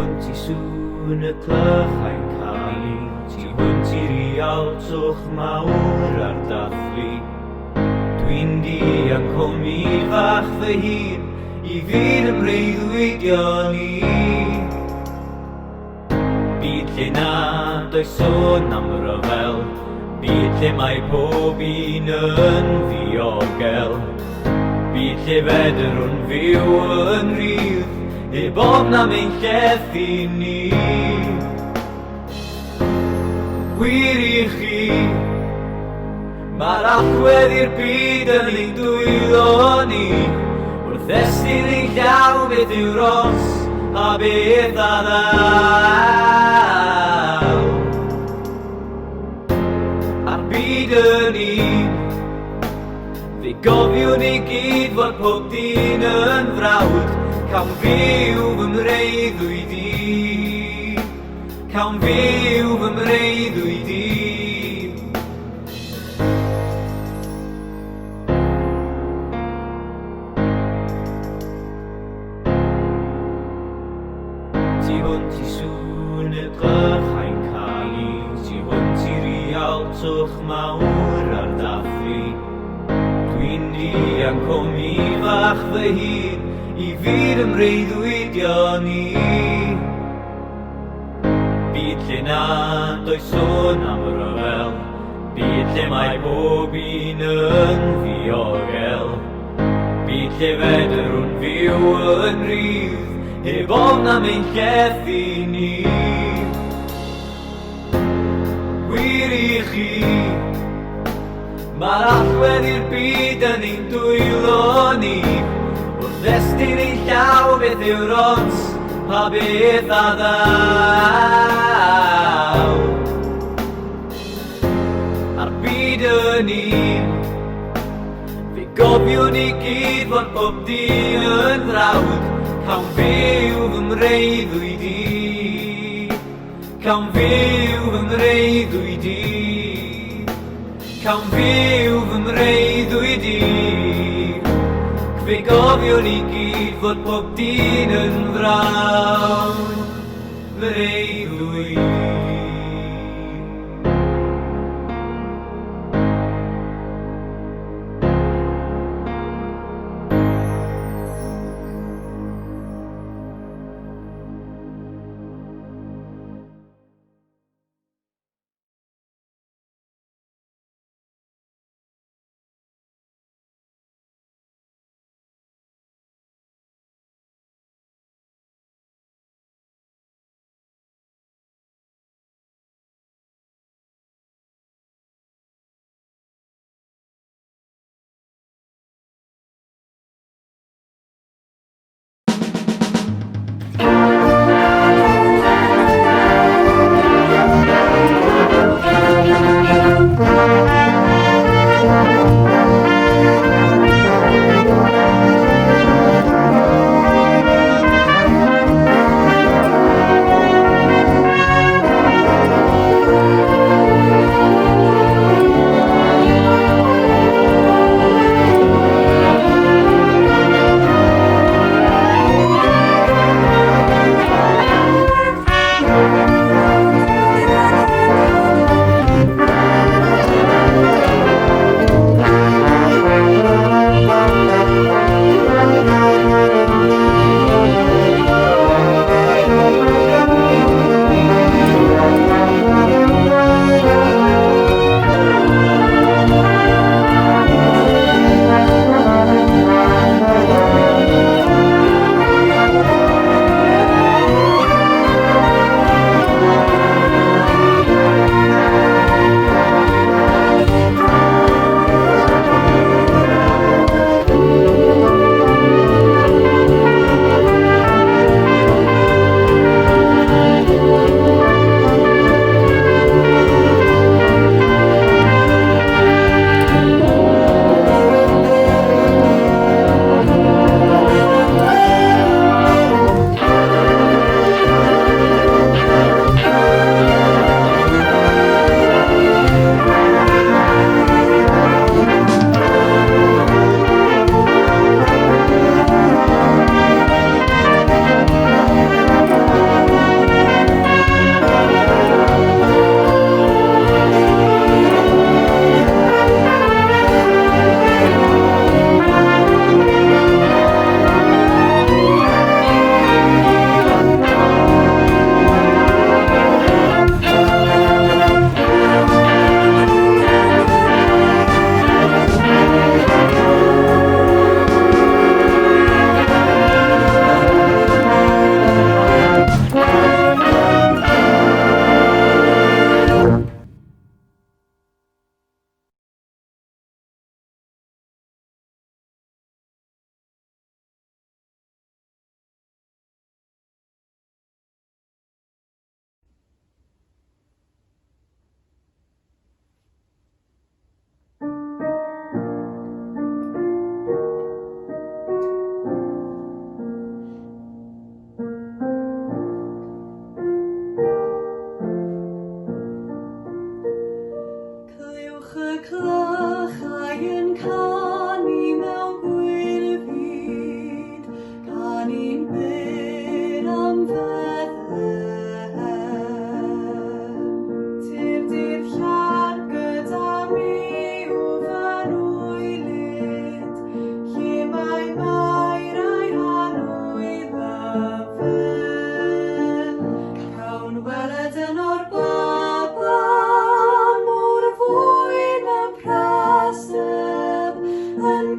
hwn ti sŵn y clychau'n cael, ti hwn ti rialtwch mawr ar dathlu. Dwi'n dianc o mi fach fy hun i fyd ymreiddwydio ni. Byd lle nad oes sôn am ryfel, byd lle mae pob un yn ddiogel. Byd lle fedr yn fyw yn rhydd, heb ofn am ein llethu ni. Gwir i chi, mae'r allwedd i'r byd yn ein dwylo ni, wrth estyn ein llaw beth yw'r os a beth a ddaw. A'r byd yn un, fe gofiwn i gyd fod pob dyn yn frawd, cawn fyw fy mreiddwyd i, cawn fyw fy mreiddwyd i. Ti hwn ti sŵn y glychau'n cael, ti hwn ti rialtwch mawr ar dathlu. Dwi'n dianc o mi fach fy hun i fyd ymreiddwydio ni. Byd lle nad oes sôn am ryfel, byd lle mae pob un yn ddiogel. Byd lle fedr yn fyw yn rhydd, heb ofn am ein llethu ni. Wir i chi, mae'r allwedd i'r byd yn ein dwylo ni, wrth estyn ein llaw beth yw'r os a beth a ddaw. A'r byd yn un, fe gofiwn i gyd fod pob dyn yn frawd, cawn fyw fy mreiddwyd i, cawn fyw fy mreiddwyd i, cawn fyw fy mreiddwyd i. Fe gofiwn i gyd fod pob dyn yn frawd, mreiddwyd i.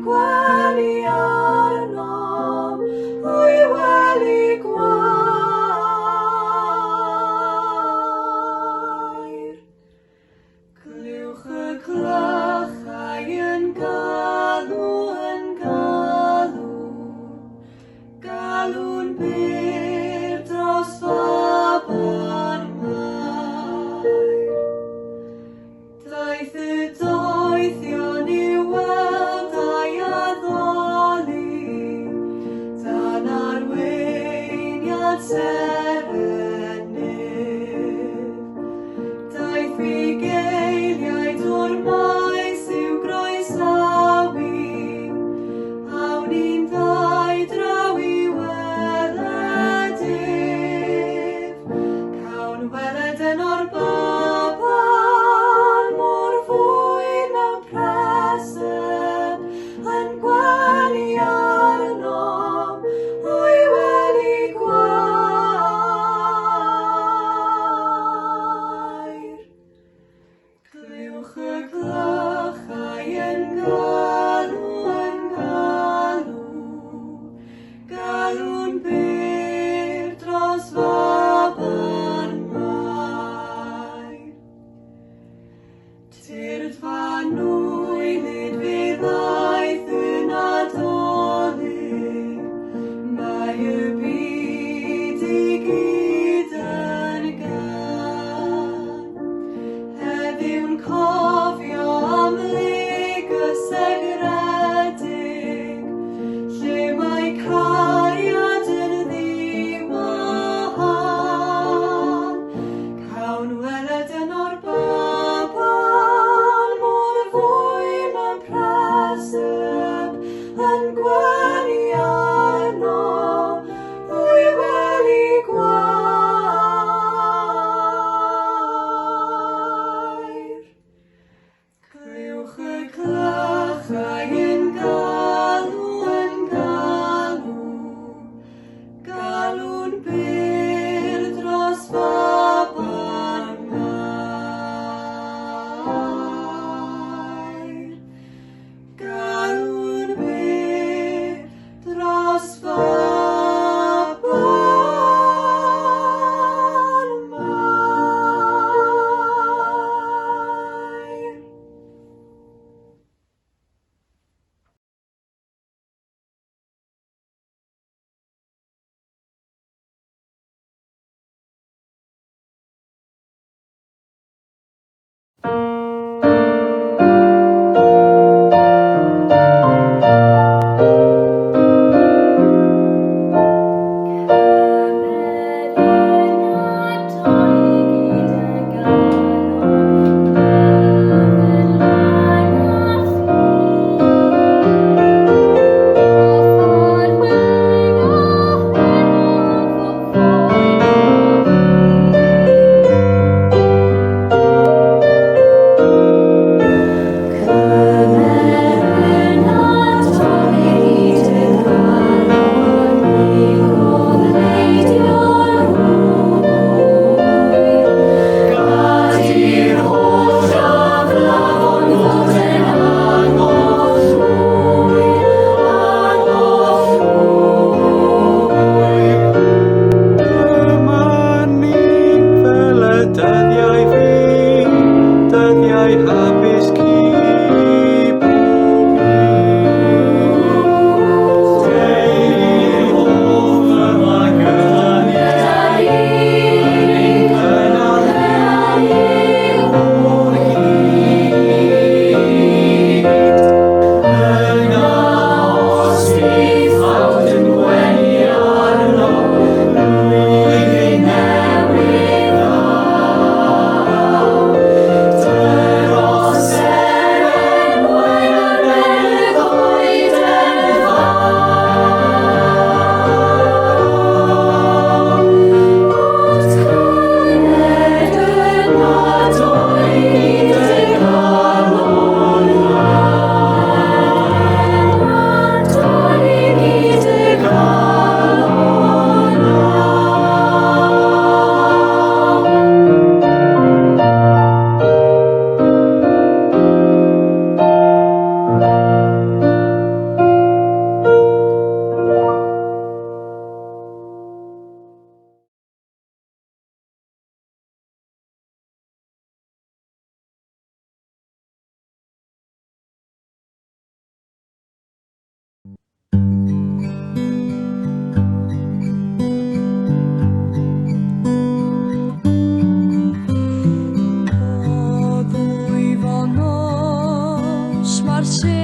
gwely arno, hwy wely gwair. Clywch y clychau yn galw, galw'n byr dros fabar mair. Daeth y doethion I weld a'i addoli, dan arweiniad serennydd. Daeth fugeiliaid o'r maes i'w groesawu, awn ni'n ddau draw I weledydd. Cawn weled yn o'r baban, mor fwy mewn presyn, yn gwely arno, hwy wely gwair. Clywch y clychau yn galw, galw'n byr dros fabar mair. Tyrddfa nwylyd fydd aeth yn adolyg, mae y byd I gyd yn gan. Heddiw'n cofio am lygus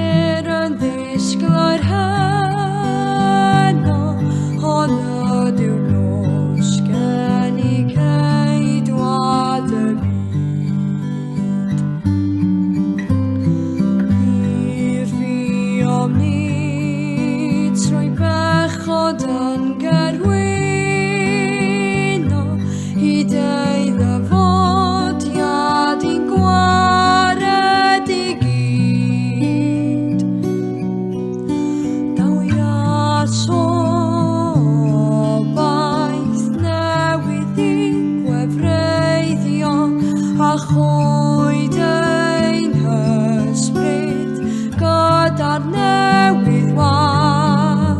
Yr yn ddisglo'r heno, honno diw nos gen I ceidwad y byd. I'r fi omni trwy bechod yn gyrwyno, hyd ei ddyfodiad i'n gwared I gyd. Dawias o baith newydd I gwefreiddio, a choed ein hysbryd gyda'r newydd wawr.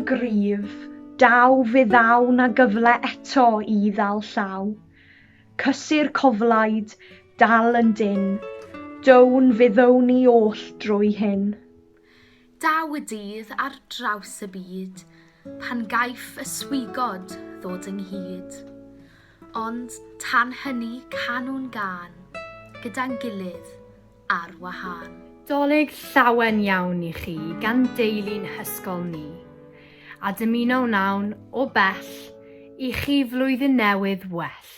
gryf, daw fe ddaw na gyfle eto i ddal llaw. Cysur coflaid, dal yn dyn, down fe ddown ni oll drwy hyn. Daw y dydd ar draws y byd, pan gaiff y swigod ddod ynghyd. Ond tan hynny can nhw'n gân, gyda'n gilydd ar wahân. Dolyg llawen iawn i chi gan deulu'n hysgol ni, a dymuno wnawn o bell i chi flwyddyn newydd well.